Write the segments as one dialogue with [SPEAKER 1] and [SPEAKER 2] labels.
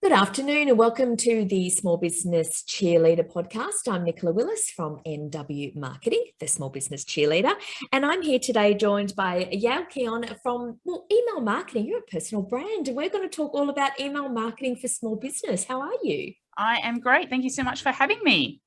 [SPEAKER 1] Good afternoon and welcome to the Small Business Cheerleader podcast. I'm Nikola from NW Marketing, the Small Business Cheerleader, and I'm here today joined by Yael, Keon from email marketing. You're a personal brand, and we're going to talk all about email marketing for small business. How are you?
[SPEAKER 2] I am great. Thank you so much for having me.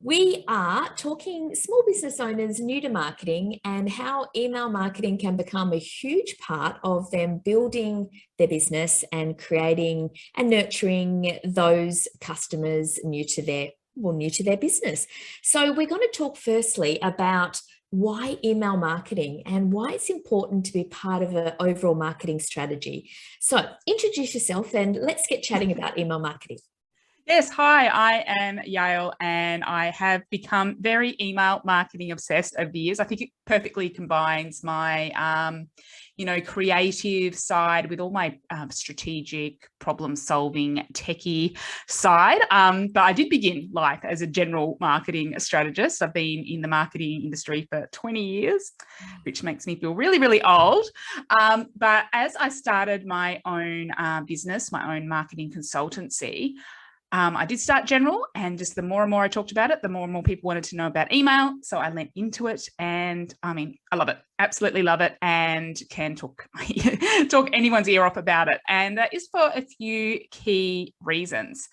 [SPEAKER 1] We are talking small business owners new to marketing and how email marketing can become a huge part of them building their business and creating and nurturing those customers new to their business. So we're going to talk firstly about why email marketing and why it's important to be part of an overall marketing strategy. So introduce yourself and let's get chatting about email marketing.
[SPEAKER 2] Yes, hi, I am Yael and I have become very email marketing obsessed over the years. I think it perfectly combines my, creative side with all my strategic problem solving techie side. But I did begin life as a general marketing strategist. I've been in the marketing industry for 20 years, which makes me feel really, really old. But as I started my own business, my own marketing consultancy, I did start general, and just the more and more I talked about it, the more and more people wanted to know about email. So I went into it, and I love it, absolutely love it, and can talk anyone's ear off about it. And that is for a few key reasons.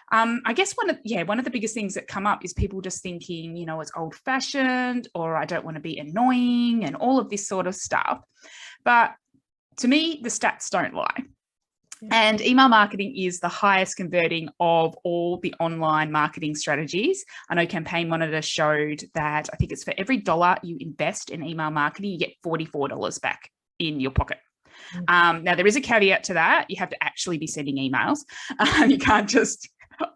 [SPEAKER 2] I guess one of the biggest things that come up is people just thinking, it's old fashioned, or I don't want to be annoying, and all of this sort of stuff. But to me, the stats don't lie. And email marketing is the highest converting of all the online marketing strategies. I know Campaign Monitor showed that I think it's for every $1 you invest in email marketing, you get $44 back in your pocket. Now, there is a caveat to that. You have to actually be sending emails. You can't just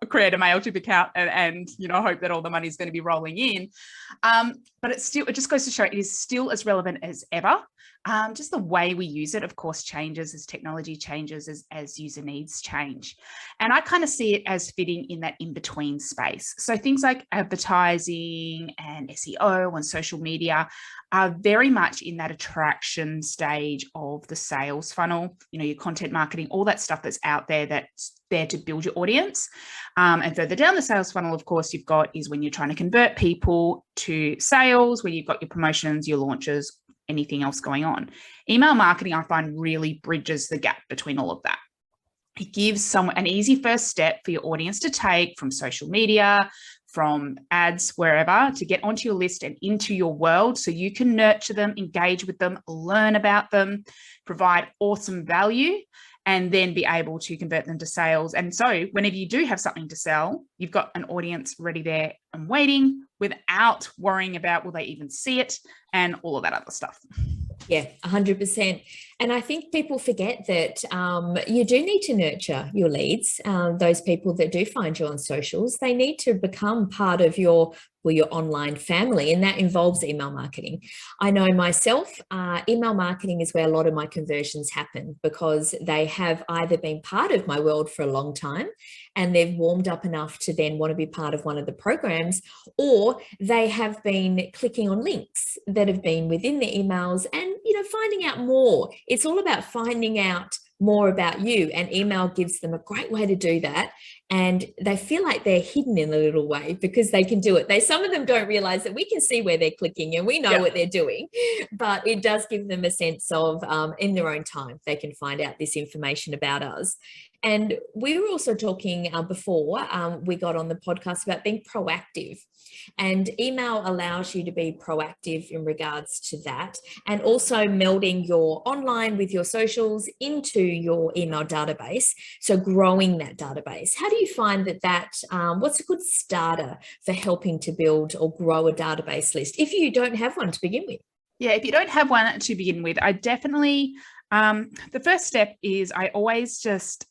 [SPEAKER 2] create a MailChimp account and hope that all the money is going to be rolling in. But it just goes to show it is still as relevant as ever. Just the way we use it, of course, changes as technology changes, as user needs change. And I kind of see it as fitting in that in-between space. So things like advertising and SEO and social media are very much in that attraction stage of the sales funnel, your content marketing, all that stuff that's out there that's there to build your audience. And further down the sales funnel, of course, you've got is when you're trying to convert people to sales, where you've got your promotions, your launches, anything else going on. Email marketing, I find, really bridges the gap between all of that. It gives someone an easy first step for your audience to take from social media, from ads, wherever, to get onto your list and into your world so you can nurture them, engage with them, learn about them, provide awesome value, and then be able to convert them to sales. And so whenever you do have something to sell, you've got an audience ready there and waiting without worrying about will they even see it and all of that other stuff.
[SPEAKER 1] Yeah, 100%. And I think people forget that you do need to nurture your leads. Those people that do find you on socials, they need to become part of your online family, and that involves email marketing. I know myself, email marketing is where a lot of my conversions happen because they have either been part of my world for a long time and they've warmed up enough to then want to be part of one of the programs, or they have been clicking on links that have been within the emails and, finding out more. It's all about finding out more about you, and email gives them a great way to do that. And they feel like they're hidden in a little way because they can do it. Some of them don't realize that we can see where they're clicking and we know what they're doing, but it does give them a sense of in their own time, they can find out this information about us. And we were also talking before we got on the podcast about being proactive, and email allows you to be proactive in regards to that, and also melding your online with your socials into your email database. So growing that database. How do you find that what's a good starter for helping to build or grow a database list if you don't have one to begin with?
[SPEAKER 2] Yeah, if you don't have one to begin with, I definitely, the first step is I always just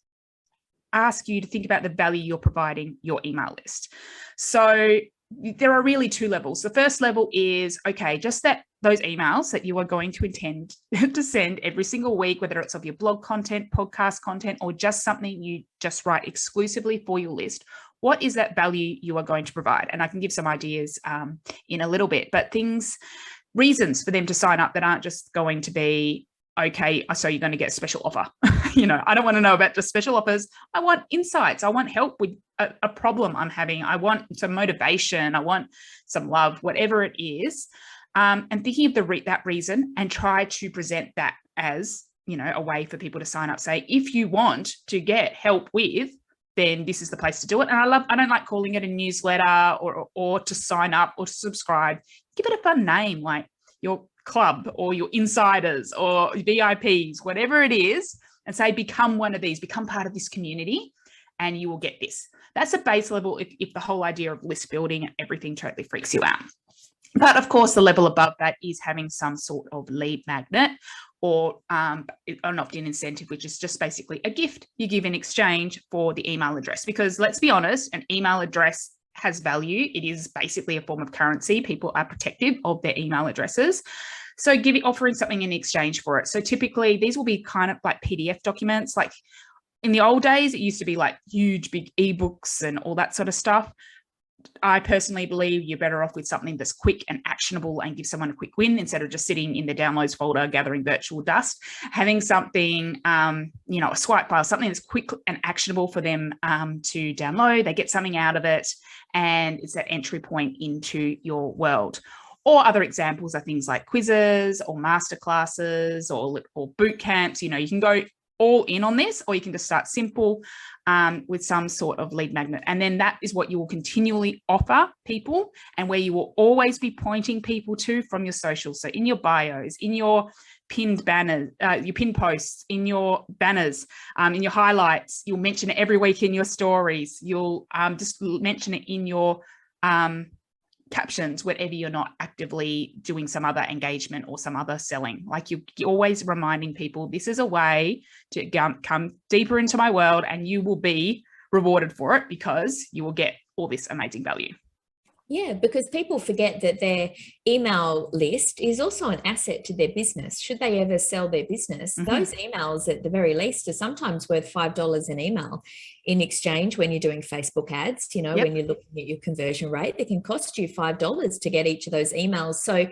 [SPEAKER 2] ask you to think about the value you're providing your email list. So there are really two levels. The first level is, okay, just those emails that you are going to intend to send every single week, whether it's of your blog content, podcast content, or just something you just write exclusively for your list. What is that value you are going to provide? And I can give some ideas in a little bit, but reasons for them to sign up that aren't just going to be okay, so you're going to get a special offer. I don't want to know about the special offers. I want insights. I want help with a problem I'm having. I want some motivation. I want some love, whatever it is. And thinking of that reason, and try to present that as, a way for people to sign up. Say, if you want to get help with, then this is the place to do it. And I don't like calling it a newsletter or to sign up or to subscribe. Give it a fun name, like your club or your insiders or VIPs, whatever it is, and say, become one of these, become part of this community, and you will get this. That's a base level if the whole idea of list building and everything totally freaks you out. But of course, the level above that is having some sort of lead magnet or an opt-in incentive, which is just basically a gift you give in exchange for the email address. Because let's be honest, an email address has value. It is basically a form of currency. People are protective of their email addresses. So offering something in exchange for it. So typically these will be kind of like PDF documents. Like in the old days, it used to be like huge, big ebooks and all that sort of stuff. I personally believe you're better off with something that's quick and actionable and give someone a quick win instead of just sitting in the downloads folder gathering virtual dust. Having something, a swipe file, something that's quick and actionable for them to download. They get something out of it, and it's that entry point into your world. Or other examples are things like quizzes or masterclasses or boot camps. You can go all in on this, or you can just start simple with some sort of lead magnet. And then that is what you will continually offer people, and where you will always be pointing people to from your socials. So in your bios, in your pinned banners, your pinned posts, in your banners, in your highlights, you'll mention it every week in your stories. You'll just mention it in your captions whenever you're not actively doing some other engagement or some other selling. Like you're always reminding people, this is a way to come deeper into my world, and you will be rewarded for it because you will get all this amazing value.
[SPEAKER 1] Yeah, because people forget that their email list is also an asset to their business. Should they ever sell their business, those emails at the very least are sometimes worth $5 an email in exchange when you're doing Facebook ads. When you're looking at your conversion rate, it can cost you $5 to get each of those emails. So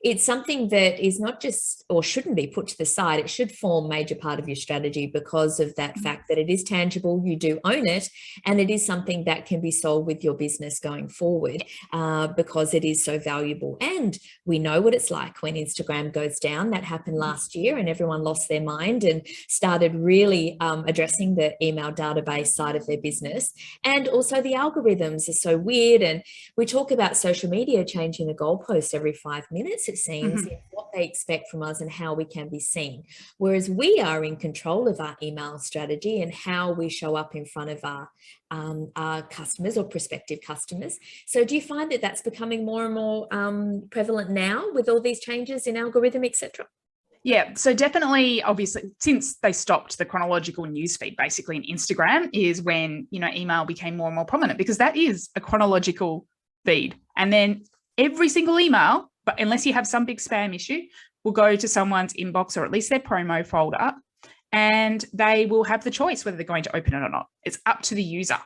[SPEAKER 1] it's something that is not just, or shouldn't be put to the side. It should form a major part of your strategy because of that fact that it is tangible, you do own it, and it is something that can be sold with your business going forward. Because it is so valuable. And we know what it's like when Instagram goes down. That happened last year, and everyone lost their mind and started really addressing the email database side of their business. And also the algorithms are so weird. And we talk about social media changing the goalpost every 5 minutes, it seems, in what they expect from us and how we can be seen. Whereas we are in control of our email strategy and how we show up in front of our customers or prospective customers. So do you find that that's becoming more and more prevalent now with all these changes in algorithm, etc.?
[SPEAKER 2] Yeah, so definitely, obviously, since they stopped the chronological newsfeed, basically in Instagram, is when, email became more and more prominent, because that is a chronological feed. And then every single email, but unless you have some big spam issue, will go to someone's inbox or at least their promo folder, and they will have the choice whether they're going to open it or not. It's up to the user.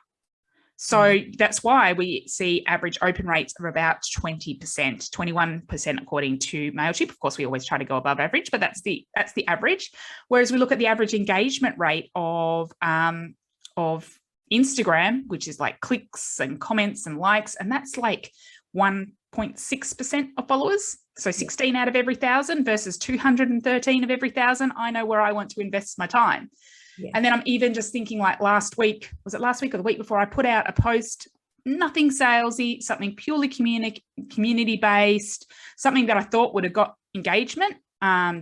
[SPEAKER 2] So that's why we see average open rates of about 20%, 21% according to MailChimp. Of course, we always try to go above average, but that's the average. Whereas we look at the average engagement rate of Instagram, which is like clicks and comments and likes, and that's like 1.6% of followers. So 16 out of every 1,000 versus 213 of every 1,000. I know where I want to invest my time. Yeah. And then I'm even just thinking, like last week, was it last week or the week before, I put out a post, nothing salesy, something purely community-based, something that I thought would have got engagement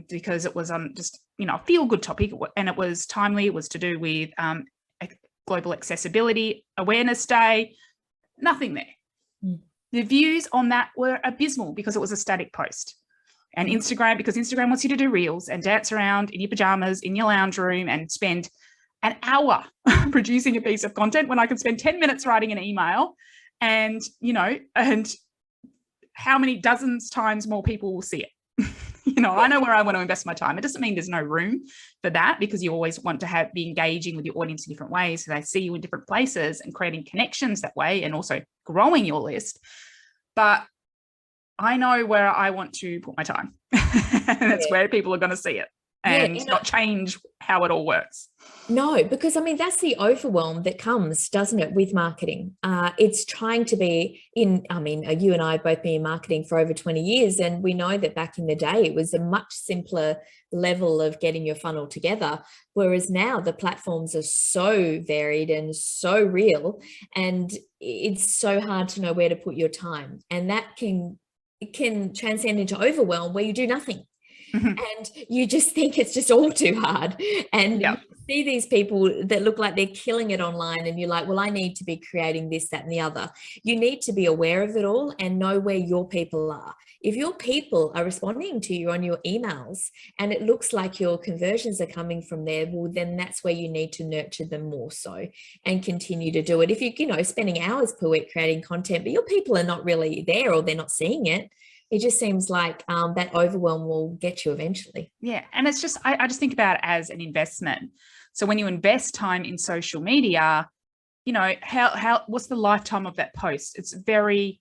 [SPEAKER 2] because it was just, a feel-good topic, and it was timely. It was to do with Global Accessibility Awareness Day. Nothing there. The views on that were abysmal because it was a static post. And Instagram, because Instagram wants you to do reels and dance around in your pajamas in your lounge room and spend an hour producing a piece of content when I can spend 10 minutes writing an email, and, and how many dozens times more people will see it. I know where I want to invest my time. It doesn't mean there's no room for that, because you always want to be engaging with your audience in different ways, so they see you in different places and creating connections that way, and also growing your list. But I know where I want to put my time. And that's where people are going to see it. and not change how it all works.
[SPEAKER 1] No, because I mean, that's the overwhelm that comes, doesn't it, with marketing? It's trying to be you and I have both been in marketing for over 20 years, and we know that back in the day, it was a much simpler level of getting your funnel together. Whereas now the platforms are so varied and so real, and it's so hard to know where to put your time. And that can transcend into overwhelm where you do nothing. And you just think it's just all too hard. And you see these people that look like they're killing it online, and you're like, well, I need to be creating this, that, and the other. You need to be aware of it all and know where your people are. If your people are responding to you on your emails and it looks like your conversions are coming from there, well, then that's where you need to nurture them more so and continue to do it. If you're spending hours per week creating content, but your people are not really there or they're not seeing it, it just seems like that overwhelm will get you eventually.
[SPEAKER 2] Yeah. And it's just, I just think about it as an investment. So when you invest time in social media, what's the lifetime of that post? It's very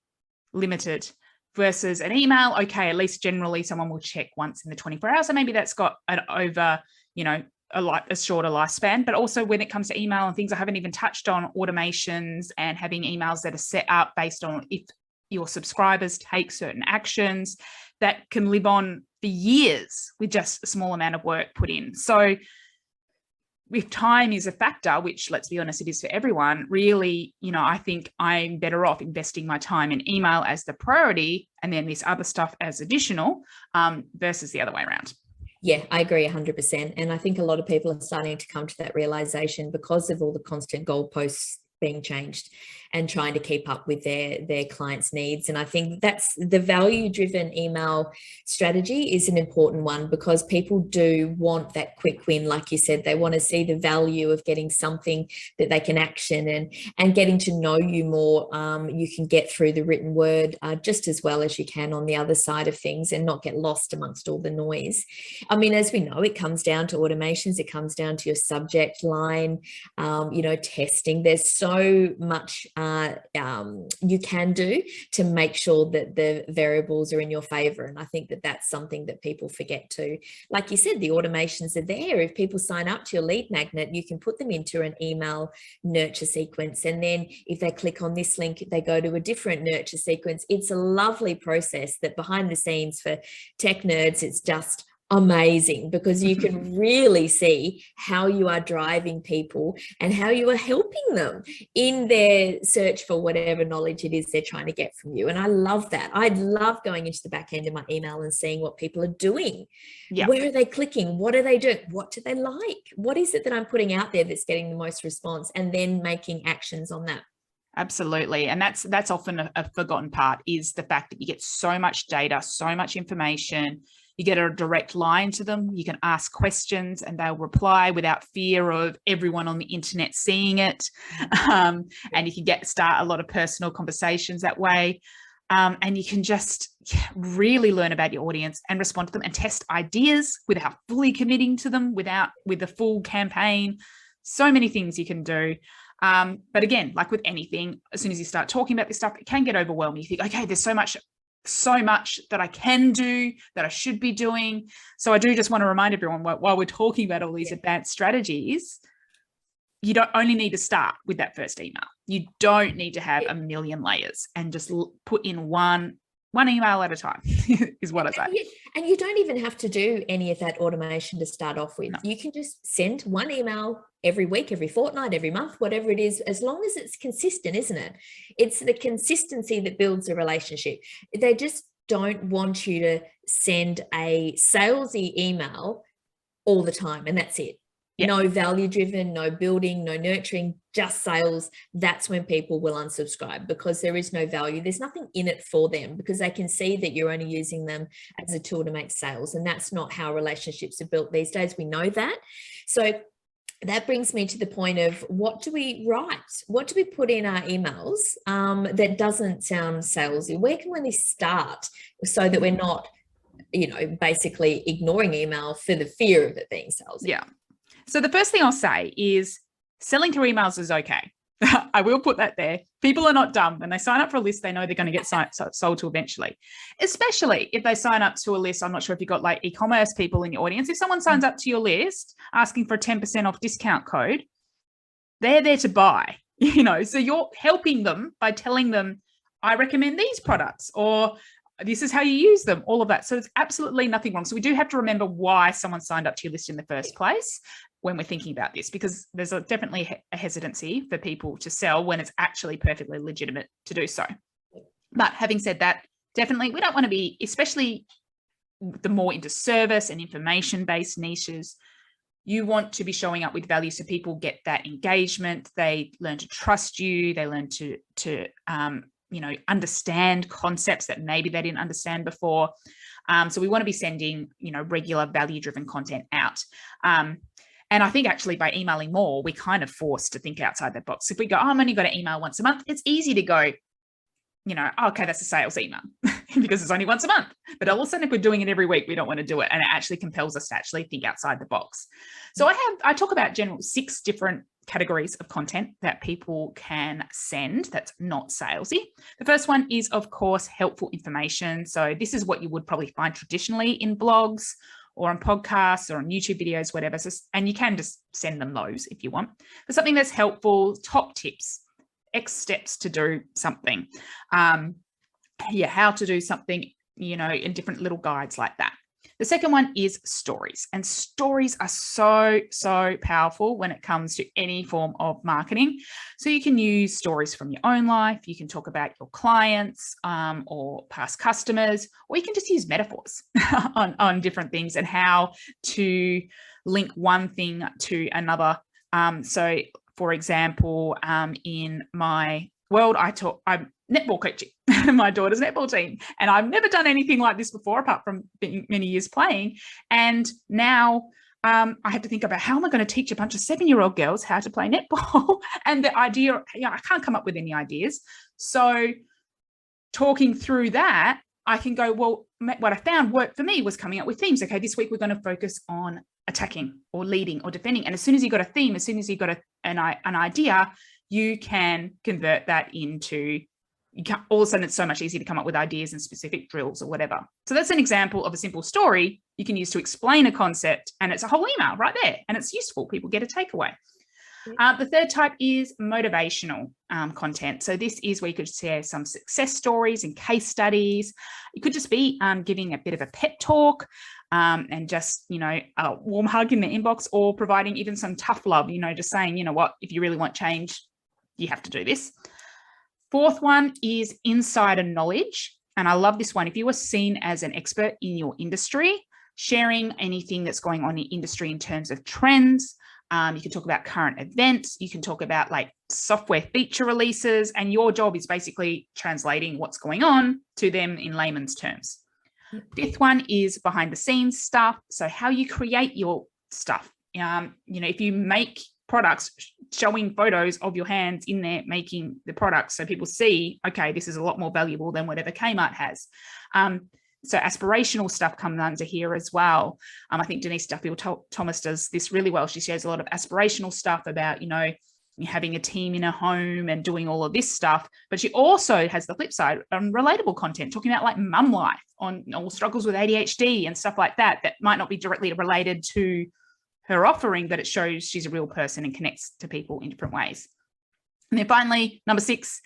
[SPEAKER 2] limited versus an email. Okay, at least generally someone will check once in the 24 hours. So maybe that's got an over, a shorter lifespan. But also when it comes to email and things, I haven't even touched on automations and having emails that are set up based on if your subscribers take certain actions that can live on for years with just a small amount of work put in. So if time is a factor, which let's be honest, it is for everyone, really, I think I'm better off investing my time in email as the priority and then this other stuff as additional versus the other way around.
[SPEAKER 1] Yeah, I agree 100%. And I think a lot of people are starting to come to that realization because of all the constant goalposts being changed and trying to keep up with their clients' needs. And I think that's the value-driven email strategy is an important one because people do want that quick win. Like you said, they want to see the value of getting something that they can action and getting to know you more. You can get through the written word just as well as you can on the other side of things and not get lost amongst all the noise. I mean, as we know, it comes down to automations. It comes down to your subject line, testing. There's so much you can do to make sure that the variables are in your favor. And I think that that's something that people forget too. Like you said, the automations are there. If people sign up to your lead magnet, you can put them into an email nurture sequence. And then if they click on this link, they go to a different nurture sequence. It's a lovely process that behind the scenes for tech nerds, it's just amazing because you can really see how you are driving people and how you are helping them in their search for whatever knowledge it is they're trying to get from you. And I love that. I love going into the back end of my email and seeing what people are doing. Yeah. Where are they clicking? What are they doing? What do they like? What is it that I'm putting out there that's getting the most response? And then making actions on that.
[SPEAKER 2] Absolutely. And that's often a forgotten part is the fact that you get so much data, so much information. You get a direct line to them. You can ask questions and they'll reply without fear of everyone on the internet seeing it. And you can start a lot of personal conversations that way. And you can just really learn about your audience and respond to them and test ideas without fully committing to them, with a full campaign. So many things you can do. But again, like with anything, as soon as you start talking about this stuff, it can get overwhelming. You think, okay, there's so much that I can do, that I should be doing. So I do just want to remind everyone while we're talking about all these advanced strategies, you don't only need to start with that first email. You don't need to have a million layers and just put in one email at a time is what I say.
[SPEAKER 1] And you don't even have to do any of that automation to start off with. No. You can just send one email every week, every fortnight, every month, whatever it is, as long as it's consistent, isn't it? It's the consistency that builds a relationship. They just don't want you to send a salesy email all the time and that's it. Yep. No value driven, no building, no nurturing, just sales. That's when people will unsubscribe because there is no value. There's nothing in it for them because they can see that you're only using them as a tool to make sales. And that's not how relationships are built these days. We know that. So that brings me to the point of what do we write? What do we put in our emails that doesn't sound salesy? Where can we start so that we're not, basically ignoring email for the fear of it being salesy?
[SPEAKER 2] Yeah. So the first thing I'll say is selling through emails is okay. I will put that there. People are not dumb. When they sign up for a list, they know they're going to get sold to eventually, especially if they sign up to a list. I'm not sure if you've got like e-commerce people in your audience. If someone signs up to your list asking for a 10% off discount code, they're there to buy, so you're helping them by telling them, I recommend these products, or this is how you use them, all of that. So it's absolutely nothing wrong. So we do have to remember why someone signed up to your list in the first place when we're thinking about this, because there's definitely a hesitancy for people to sell when it's actually perfectly legitimate to do so. But having said that, definitely we don't want to be, especially the more into service and information-based niches, you want to be showing up with value so people get that engagement. They learn to trust you. They learn to understand concepts that maybe they didn't understand before. So we want to be sending, regular value-driven content out. And I think actually by emailing more, we kind of forced to think outside the box. If we go, I'm only going to email once a month, it's easy to go, okay, that's a sales email because it's only once a month. But all of a sudden, if we're doing it every week, we don't want to do it. And it actually compels us to actually think outside the box. So I talk about 6 different categories of content that people can send that's not salesy. The first one is, of course, helpful information. So this is what you would probably find traditionally in blogs or on podcasts or on YouTube videos, whatever. So, and you can just send them those if you want. But something that's helpful, top tips, X steps to do something. How to do something, in different little guides like that. The second one is stories, and stories are so powerful when it comes to any form of marketing. So you can use stories from your own life. You can talk about your clients or past customers, or you can just use metaphors on different things and how to link one thing to another. So for example, in my world, I'm netball coaching my daughter's netball team, and I've never done anything like this before apart from many years playing. And now I have to think about how am I going to teach a bunch of 7-year-old girls how to play netball? And the idea, I can't come up with any ideas. So talking through that, I can go, well, what I found worked for me was coming up with themes. Okay, this week we're going to focus on attacking or leading or defending. And as soon as you got a theme, as soon as you got an idea, you can convert that into, all of a sudden it's so much easier to come up with ideas and specific drills or whatever. So that's an example of a simple story you can use to explain a concept, and it's a whole email right there, and it's useful. People get a takeaway. The third type is motivational content. So this is where you could share some success stories and case studies. It could just be giving a bit of a pep talk and just, a warm hug in the inbox, or providing even some tough love, just saying, what, if you really want change, you have to do this. Fourth one is insider knowledge. And I love this one. If you are seen as an expert in your industry, sharing anything that's going on in industry in terms of trends, you can talk about current events, you can talk about like software feature releases, and your job is basically translating what's going on to them in layman's terms. Fifth one is behind the scenes stuff. So how you create your stuff. If you make products, showing photos of your hands in there making the products so people see, okay, this is a lot more valuable than whatever Kmart has. So aspirational stuff comes under here as well. I think Denise Duffield-Thomas does this really well. She shares a lot of aspirational stuff about, having a team in a home and doing all of this stuff. But she also has the flip side, relatable content, talking about like mum life, on all struggles with ADHD and stuff like that, that might not be directly related to her offering, but it shows she's a real person and connects to people in different ways. And then finally, number 6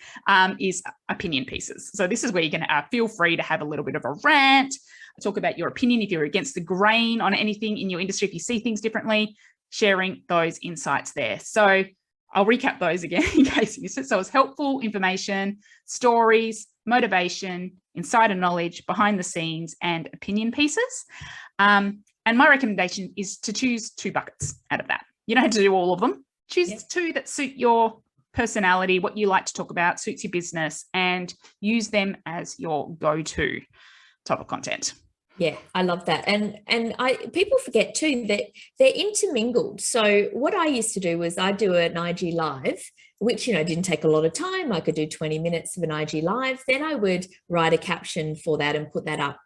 [SPEAKER 2] is opinion pieces. So this is where you can feel free to have a little bit of a rant, talk about your opinion if you're against the grain on anything in your industry, if you see things differently, sharing those insights there. So I'll recap those again in case you missed it. So it's helpful information, stories, motivation, insider knowledge, behind the scenes, and opinion pieces. And my recommendation is to choose 2 buckets out of that. You don't have to do all of them. Choose 2 that suit your personality, what you like to talk about, suits your business, and use them as your go-to type of content.
[SPEAKER 1] Yeah, I love that. And people forget too that they're intermingled. So what I used to do was I'd do an IG live, which, didn't take a lot of time. I could do 20 minutes of an IG live. Then I would write a caption for that and put that up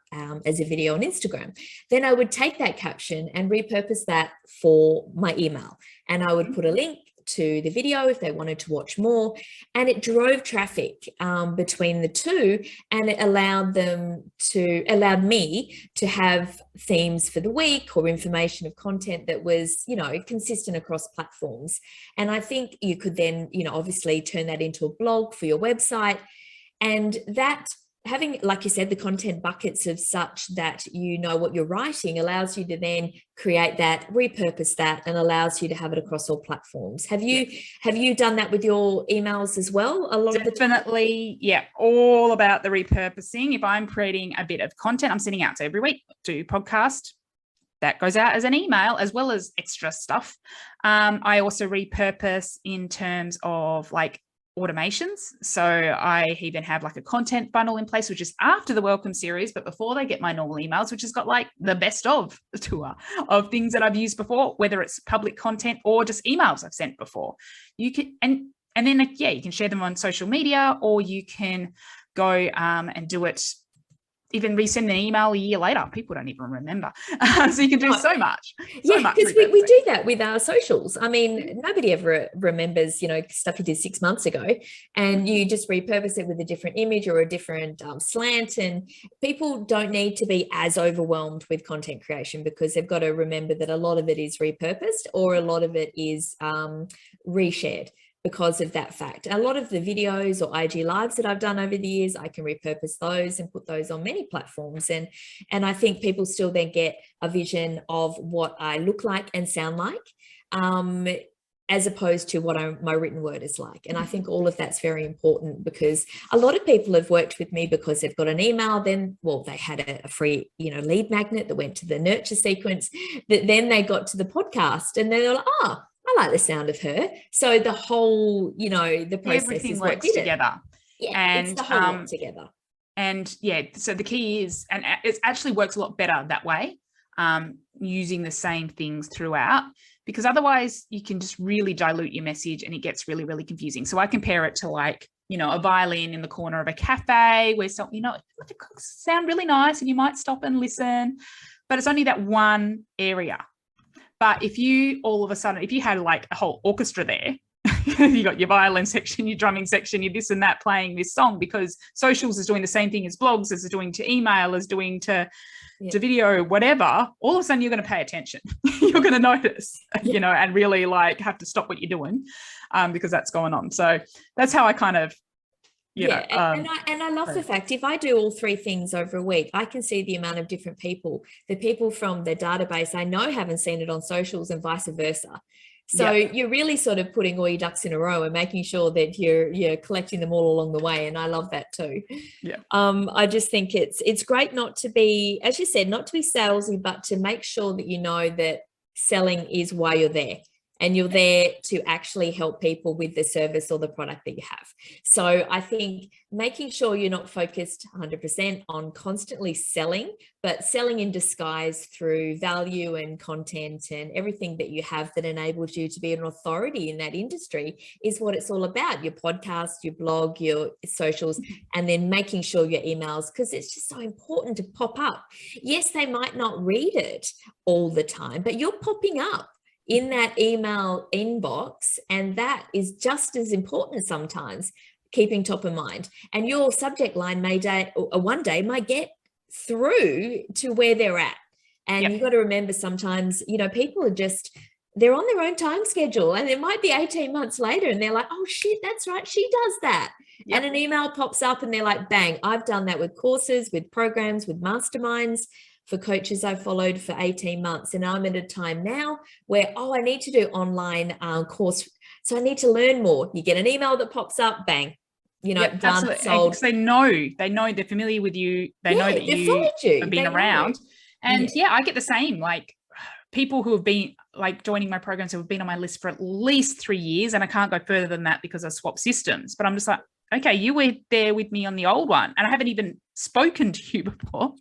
[SPEAKER 1] as a video on Instagram. Then I would take that caption and repurpose that for my email. And I would put a link to the video if they wanted to watch more, and it drove traffic between the two, and it allowed me to have themes for the week or information of content that was, you know, consistent across platforms. And I think you could then, you know, obviously turn that into a blog for your website, and that having, like you said, the content buckets of such that you know what you're writing allows you to then create that, repurpose that, and allows you to have it across all platforms. Have you done that with your emails as well? A lot
[SPEAKER 2] Definitely, yeah, all about the repurposing. If I'm creating a bit of content, I'm sending out to every week, do podcast, that goes out as an email as well as extra stuff. I also repurpose in terms of like automations. So I even have like a content funnel in place, which is after the welcome series, but before they get my normal emails, which has got like the best of tour of things that I've used before, whether it's public content or just emails I've sent before. You can, and then, yeah, you can share them on social media, or you can go and do it, even resend an email a year later. People don't even remember. So you can do so much.
[SPEAKER 1] Yeah, because we do that with our socials. I mean, nobody ever remembers, you know, stuff you did 6 months ago, and you just repurpose it with a different image or a different slant. And people don't need to be as overwhelmed with content creation, because they've got to remember that a lot of it is repurposed, or a lot of it is reshared. Because of that fact, a lot of the videos or IG lives that I've done over the years, I can repurpose those and put those on many platforms. And I think people still then get a vision of what I look like and sound like, as opposed to what my written word is like. And I think all of that's very important, because a lot of people have worked with me because they've got an email, then, well, they had a free, you know, lead magnet that went to the nurture sequence, that then they got to the podcast, and then they're like, oh, I like the sound of her. So the whole, you know, the process,
[SPEAKER 2] everything
[SPEAKER 1] is
[SPEAKER 2] works
[SPEAKER 1] what did
[SPEAKER 2] together.
[SPEAKER 1] Yeah,
[SPEAKER 2] and
[SPEAKER 1] it's the whole lot together.
[SPEAKER 2] And yeah, so the key is, and it actually works a lot better that way, using the same things throughout, because otherwise you can just really dilute your message and it gets really, really confusing. So I compare it to, like, you know, a violin in the corner of a cafe where some, you know, it sound really nice and you might stop and listen, but it's only that one area. But if you all of a sudden, if you had like a whole orchestra there, you got your violin section, your drumming section, your this and that playing this song, because socials is doing the same thing as blogs, as doing to email, as doing to video, whatever, all of a sudden you're going to pay attention. You're going to notice, you know, and really like have to stop what you're doing, because that's going on. So that's how I kind of, and
[SPEAKER 1] I love the fact, if I do all three things over a week, I can see the amount of different people, the people from the database I know haven't seen it on socials, and vice versa. So you're really sort of putting all your ducks in a row and making sure that you're collecting them all along the way. And I love that too. I just think it's great not to be, as you said, not to be salesy, but to make sure that you know that selling is why you're there. And you're there to actually help people with the service or the product that you have. So I think making sure you're not focused 100% on constantly selling, but selling in disguise through value and content and everything that you have that enables you to be an authority in that industry is what it's all about. Your podcast, your blog, your socials, and then making sure your emails, because it's just so important to pop up. Yes, they might not read it all the time, but you're popping up in that email inbox, and that is just as important sometimes, keeping top of mind. And your subject line one day might get through to where they're at. And you've got to remember, sometimes, you know, people are just, they're on their own time schedule, and it might be 18 months later and they're like, oh shit, that's right, she does that. And an email pops up and they're like, bang, I've done that with courses, with programs, with masterminds, for coaches I've followed for 18 months. And I'm at a time now where, I need to do online course. So I need to learn more. You get an email that pops up, bang, you know, done,
[SPEAKER 2] absolutely.
[SPEAKER 1] sold.
[SPEAKER 2] Because they know they're familiar with you. They know that you have been around. And I get the same, like people who have been like joining my programs who have been on my list for at least 3 years. And I can't go further than that because I swap systems, but I'm just like, okay, you were there with me on the old one and I haven't even spoken to you before.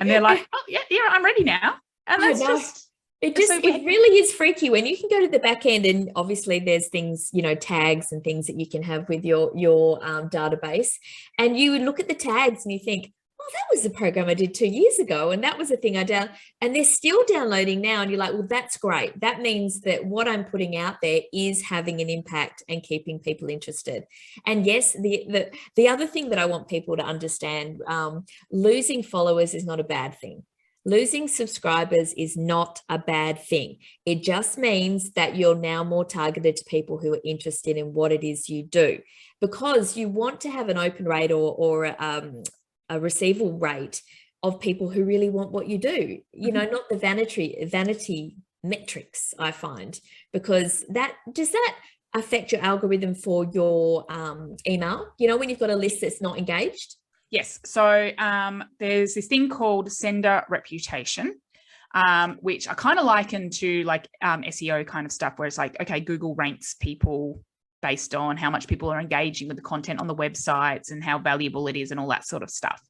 [SPEAKER 2] And they're like, oh yeah, I'm ready now. And that's
[SPEAKER 1] it really is freaky when you can go to the back end, and obviously there's things, you know, tags and things that you can have with your database, and you look at the tags and you think, oh, that was the program I did 2 years ago. And that was the thing and they're still downloading now. And you're like, well, that's great. That means that what I'm putting out there is having an impact and keeping people interested. And yes, the other thing that I want people to understand, losing followers is not a bad thing. Losing subscribers is not a bad thing. It just means that you're now more targeted to people who are interested in what it is you do, because you want to have an open rate or a receival rate of people who really want what you do, you know, not the vanity metrics, I find, because does that affect your algorithm for your email? You know, when you've got a list that's not engaged?
[SPEAKER 2] Yes. So there's this thing called sender reputation, which I kind of liken to like SEO kind of stuff, where it's like, okay, Google ranks people based on how much people are engaging with the content on the websites and how valuable it is and all that sort of stuff.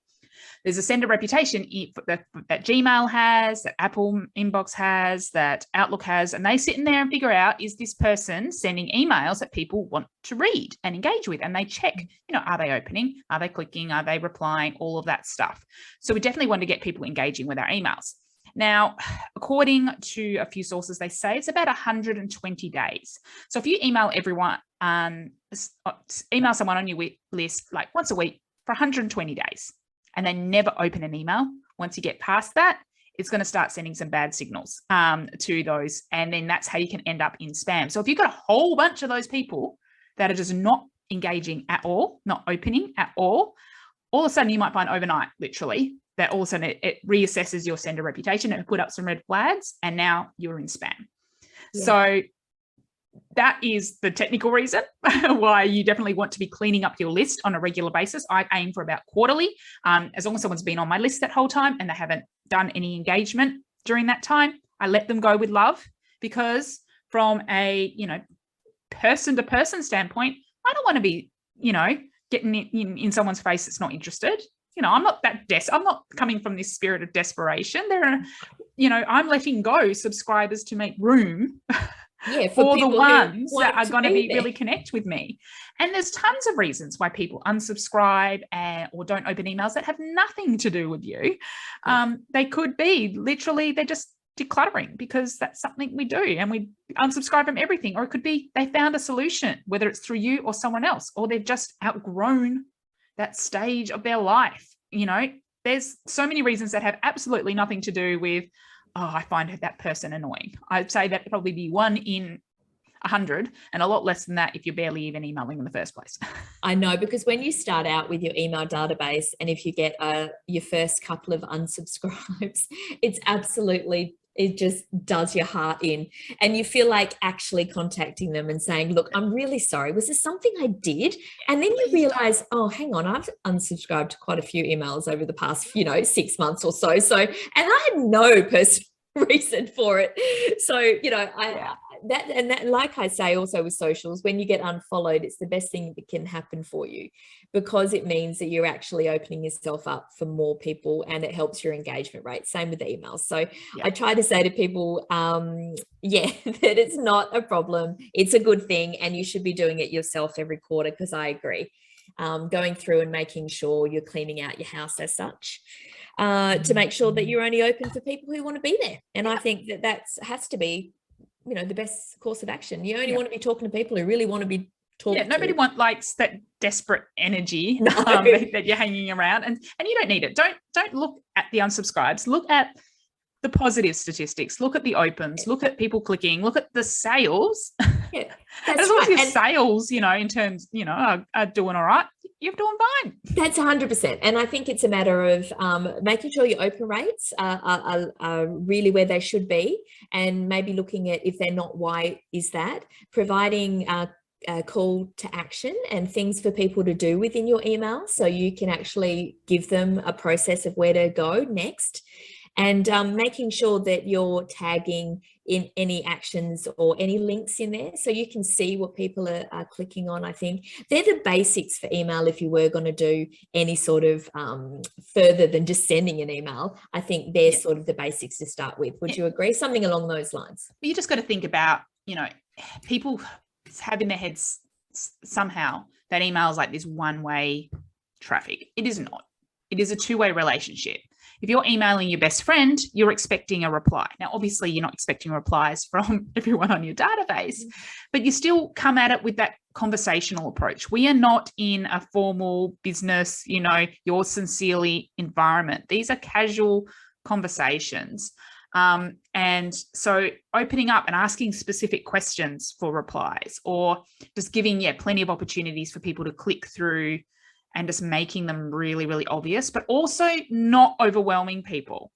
[SPEAKER 2] There's a sender reputation that Gmail has, that Apple Inbox has, that Outlook has, and they sit in there and figure out, is this person sending emails that people want to read and engage with? And they check, you know, are they opening? Are they clicking? Are they replying? All of that stuff. So we definitely want to get people engaging with our emails. Now, according to a few sources, they say it's about 120 days. So if you email everyone, email someone on your list like once a week for 120 days, and they never open an email, once you get past that, it's going to start sending some bad signals to those. And then that's how you can end up in spam. So if you've got a whole bunch of those people that are just not engaging at all, not opening at all of a sudden you might find overnight, literally, that all of a sudden it reassesses your sender reputation and put up some red flags, and now you're in spam. Yeah. So that is the technical reason why you definitely want to be cleaning up your list on a regular basis. I aim for about quarterly, as long as someone's been on my list that whole time and they haven't done any engagement during that time. I let them go with love, because from a, you know, person to person standpoint, I don't want to be, you know, getting in someone's face that's not interested. You know, I'm not that I'm not coming from this spirit of desperation. There are, you know, I'm letting go subscribers to make room for the ones that are going to be really connect with me. And there's tons of reasons why people unsubscribe or don't open emails that have nothing to do with you. They could be literally, they're just decluttering, because that's something we do, and we unsubscribe from everything. Or it could be they found a solution, whether it's through you or someone else, or they've just outgrown that stage of their life. You know, there's so many reasons that have absolutely nothing to do with, oh, I find that person annoying. I'd say that probably be 1 in 100, and a lot less than that if you're barely even emailing in the first place.
[SPEAKER 1] I know, because when you start out with your email database, and if you get your first couple of unsubscribes, it's absolutely, it just does your heart in, and you feel like actually contacting them and saying, look, I'm really sorry, was there something I did? And then you realize, oh, hang on, I've unsubscribed to quite a few emails over the past, 6 months or so. And I had no personal reason for it. So, that, like I say, also with socials, when you get unfollowed, it's the best thing that can happen for you, because it means that you're actually opening yourself up for more people, and it helps your engagement rate. Same with the emails. So I try to say to people, that it's not a problem. It's a good thing, and you should be doing it yourself every quarter, because I agree. Going through and making sure you're cleaning out your house as such, to make sure that you're only open for people who want to be there. And I think that has to be, the best course of action. You only want to be talking to people who really want to be talking.
[SPEAKER 2] Nobody likes that desperate energy that you're hanging around, and you don't need it. Don't look at the unsubscribes. Look at the positive statistics. Look at the opens. Look at people clicking. Look at the sales.
[SPEAKER 1] Yeah,
[SPEAKER 2] as long as your sales, in terms, are doing all right, you're doing fine.
[SPEAKER 1] That's 100%. And I think it's a matter of making sure your open rates are really where they should be, and maybe looking at, if they're not, why is that? Providing a call to action and things for people to do within your email, so you can actually give them a process of where to go next. And making sure that you're tagging in any actions or any links in there, so you can see what people are clicking on. I think they're the basics for email. If you were going to do any sort of further than just sending an email, I think they're sort of the basics to start with. Would you agree? Something along those lines.
[SPEAKER 2] You just got to think about, people have in their heads somehow that email is like this one-way traffic. It is not. It is a two-way relationship. If you're emailing your best friend, you're expecting a reply. Now, obviously, you're not expecting replies from everyone on your database, but you still come at it with that conversational approach. We are not in a formal business, yours sincerely environment. These are casual conversations. And so opening up and asking specific questions for replies, or just giving, plenty of opportunities for people to click through and just making them really, really obvious, but also not overwhelming people.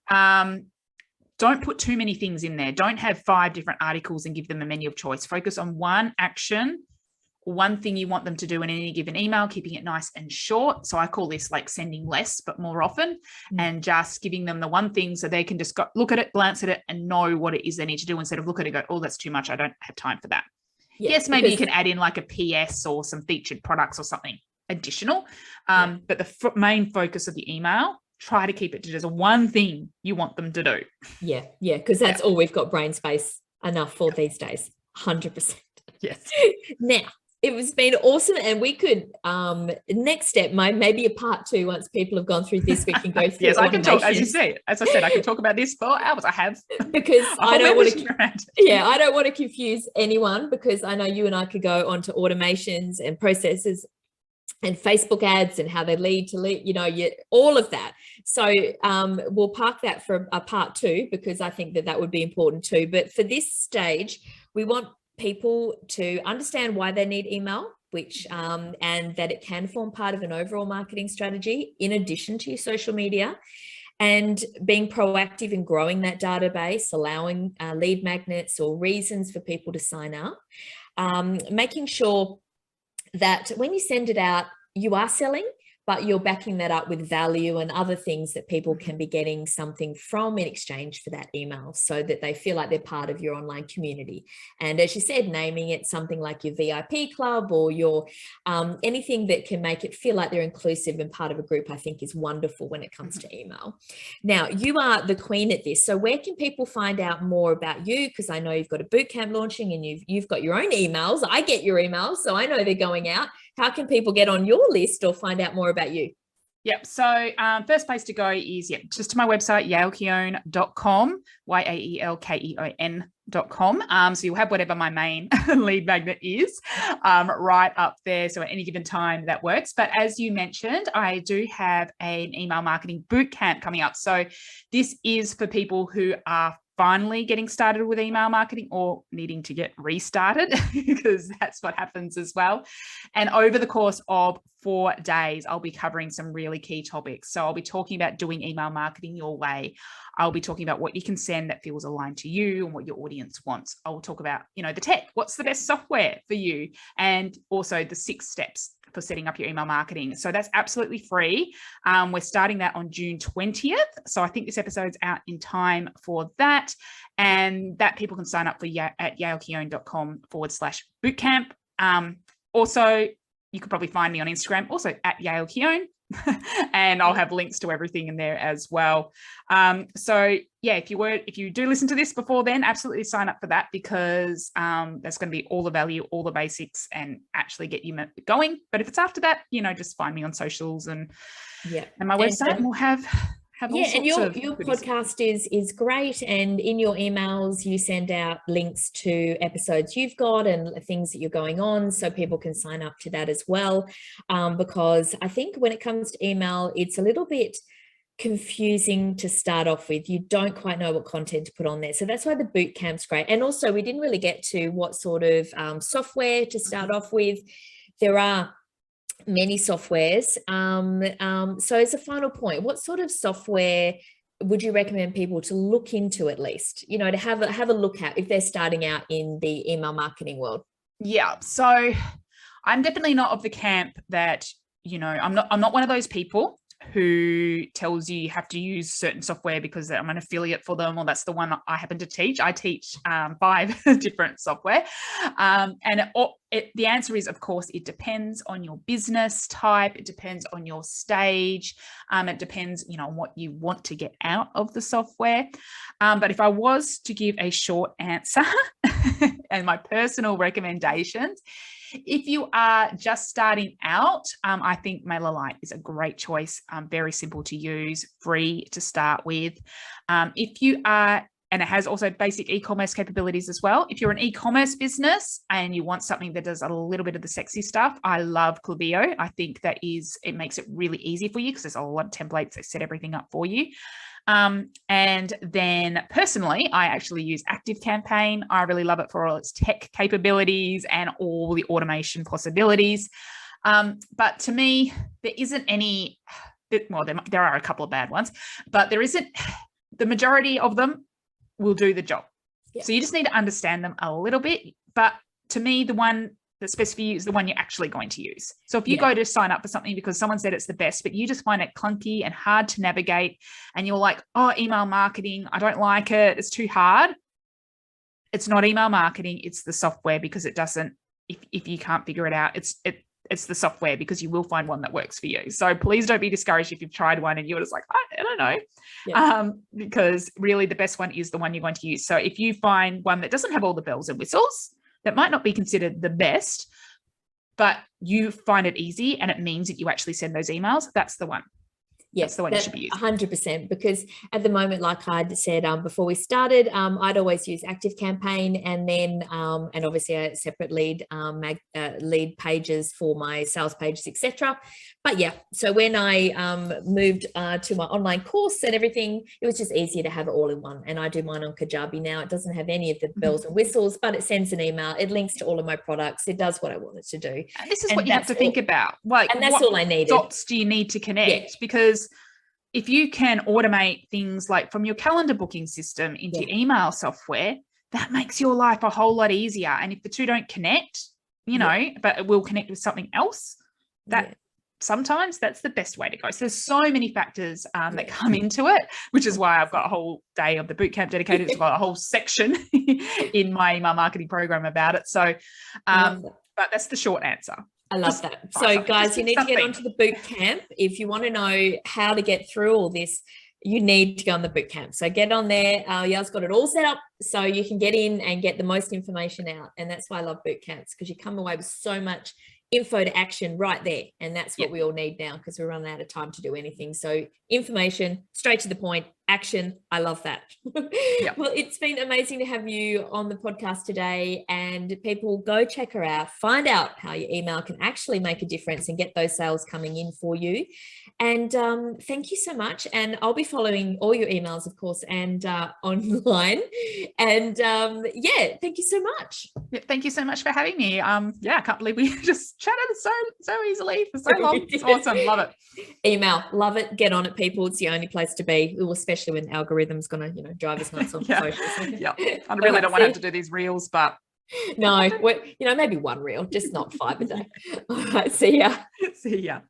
[SPEAKER 2] Don't put too many things in there. Don't have 5 different articles and give them a menu of choice. Focus on one action, one thing you want them to do in any given email, keeping it nice and short. So I call this like sending less, but more often, and just giving them the one thing so they can just look at it, glance at it, and know what it is they need to do, instead of look at it and go, oh, that's too much. I don't have time for that. Yes, maybe you can add in like a PS or some featured products or something additional. But the main focus of the email, try to keep it to just one thing you want them to do.
[SPEAKER 1] Because that's all we've got brain space enough for these days. 100%.
[SPEAKER 2] Yes.
[SPEAKER 1] Now, it has been awesome, and we could next step, maybe a part 2. Once people have gone through this, we can go through.
[SPEAKER 2] Yes, I can talk, as I said, I can talk about this for hours. I have,
[SPEAKER 1] because I don't want to confuse anyone, because I know you and I could go on to automations and processes and Facebook ads and how they lead to lead, all of that. So we'll park that for a part 2, because I think that would be important too. But for this stage, we want people to understand why they need email, which and that it can form part of an overall marketing strategy in addition to your social media, and being proactive in growing that database, allowing lead magnets or reasons for people to sign up, making sure that when you send it out, you are selling, but you're backing that up with value and other things that people can be getting something from in exchange for that email, so that they feel like they're part of your online community. And as you said, naming it something like your VIP club or your anything that can make it feel like they're inclusive and part of a group, I think is wonderful when it comes to email. Now, you are the queen at this. So where can people find out more about you? Because I know you've got a boot camp launching, and you've got your own emails. I get your emails, so I know they're going out. How can people get on your list or find out more about you?
[SPEAKER 2] Yep. So first place to go is just to my website, yaelkeon.com, yaelkeon.com. So you'll have whatever my main lead magnet is right up there. So at any given time that works. But as you mentioned, I do have an email marketing boot camp coming up. So this is for people who are finally getting started with email marketing or needing to get restarted, because that's what happens as well. And over the course of 4 days, I'll be covering some really key topics. So I'll be talking about doing email marketing your way. I'll be talking about what you can send that feels aligned to you and what your audience wants. I will talk about, the tech, what's the best software for you, and also the 6 steps for setting up your email marketing. So that's absolutely free. We're starting that on June 20th. So I think this episode's out in time for that. And that people can sign up for at yaelkeon.com/bootcamp. Also, you could probably find me on Instagram, also at yaelkeon. And I'll have links to everything in there as well. So if you do listen to this before then, absolutely sign up for that, because that's going to be all the value, all the basics, and actually get you going. But if it's after that, just find me on socials and my website, and we'll have all sorts of your
[SPEAKER 1] podcast is great, and in your emails you send out links to episodes you've got and things that you're going on, so people can sign up to that as well, because I think when it comes to email, it's a little bit confusing to start off with. You don't quite know what content to put on there, so that's why the boot camp's great. And also, we didn't really get to what sort of software to start off with. There are many softwares. So as a final point, what sort of software would you recommend people to look into, at least, to have a look at if they're starting out in the email marketing world?
[SPEAKER 2] Yeah. So I'm definitely not of the camp that, I'm not one of those people who tells you have to use certain software because I'm an affiliate for them, or that's the one I happen to teach. I teach 5 different software. And the answer is, of course, it depends on your business type. It depends on your stage. It depends, on what you want to get out of the software. But if I was to give a short answer and my personal recommendations, if you are just starting out, I think MailerLite is a great choice. Very simple to use, free to start with. If you are, and it has also basic e-commerce capabilities as well. If you're an e-commerce business and you want something that does a little bit of the sexy stuff, I love Klaviyo. I think it makes it really easy for you because there's a lot of templates that set everything up for you. And then personally, I actually use ActiveCampaign. I really love it for all its tech capabilities and all the automation possibilities. But to me, there isn't any, well, there are a couple of bad ones, but the majority of them will do the job. Yeah. So you just need to understand them a little bit. But to me, the one that's best for you is the one you're actually going to use. So if you go to sign up for something because someone said it's the best, but you just find it clunky and hard to navigate, and you're like, oh, email marketing, I don't like it, it's too hard. It's not email marketing, it's the software, because it doesn't, if you can't figure it out, it's the software, because you will find one that works for you. So please don't be discouraged if you've tried one and you're just like, I don't know, because really the best one is the one you're going to use. So if you find one that doesn't have all the bells and whistles, that might not be considered the best, but you find it easy and it means that you actually send those emails, that's the one. Yes, that's the one you should be using.
[SPEAKER 1] 100%, because at the moment, like I'd said before we started, I'd always use ActiveCampaign, and then and obviously a separate lead pages for my sales pages, etc. But yeah, so when I moved to my online course and everything, it was just easier to have it all in one. And I do mine on Kajabi now. It doesn't have any of the bells and whistles, but it sends an email. It links to all of my products. It does what I want it to do.
[SPEAKER 2] And this is what you have to think about. Like,
[SPEAKER 1] and that's all I needed.
[SPEAKER 2] Dots do you need to connect? Because if you can automate things like from your calendar booking system into your email software, that makes your life a whole lot easier. And if the two don't connect, but it will connect with something else, sometimes that's the best way to go. So there's so many factors that come into it, which is why I've got a whole day of the bootcamp dedicated. It's got a whole section in my email marketing program about it. So, but that's the short answer.
[SPEAKER 1] I love that. So guys, you need to get onto the boot camp. If you want to know how to get through all this, you need to go on the boot camp. So get on there. Yael's got it all set up so you can get in and get the most information out. And that's why I love boot camps, because you come away with so much info to action right there. And that's what we all need now, because we're running out of time to do anything. So information, straight to the point, action. I love that. Well, it's been amazing to have you on the podcast today, and people, go check her out, find out how your email can actually make a difference and get those sales coming in for you. And thank you so much. And I'll be following all your emails, of course, and online. And thank you so much.
[SPEAKER 2] Thank you so much for having me. I can't believe we just chatted so easily for so long. It's awesome. Love it.
[SPEAKER 1] Email, love it. Get on it, people. It's the only place to be, especially when the algorithm's going to, drive us nuts on social.
[SPEAKER 2] I really don't want to have to do these reels, but
[SPEAKER 1] no, maybe one reel, just not 5 a day. All right, see ya.
[SPEAKER 2] See ya.